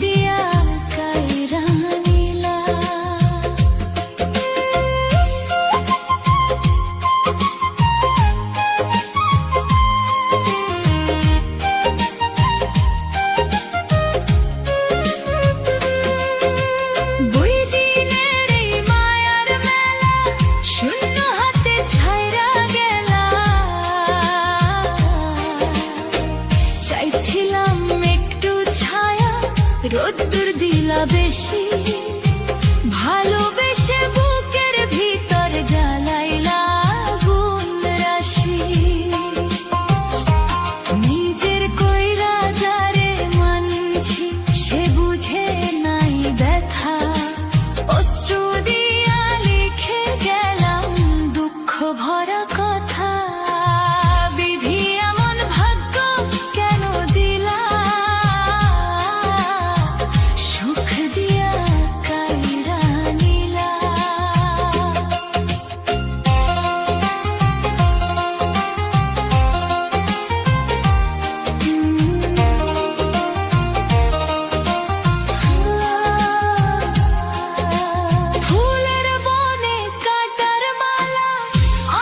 দিয়া কাইরা নিলা। দুই দিনের এই মায়ার মেলা শূন্য হাতে ছাইরা গেলা। চাইছিলাম একটু ছায়া, রোদ্দুর দিলা বেশি, ভালোবেসে বুকের ভিতর জ্বালাইলা আগুন রাশি। নিজের কইরা যারে মানছি সে বুঝে নাই ব্যথা, অশ্রু দিয়া লিখে গেলাম দুঃখ ভরা কথা। বিধি এমন ভাগ্য কেন দিলা, সুখ দিয়া কাইরা নিলা। ফুলের বনে কাটার মালা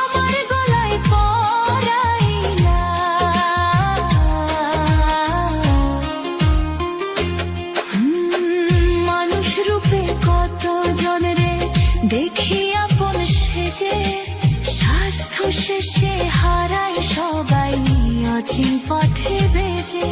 আমার গলায় পরাইলা। মানুষ রূপে কত জনরে দেখি আপন সেজে, স্বার্থ শেষে হারায় সবাই অচিন পথে বেজে।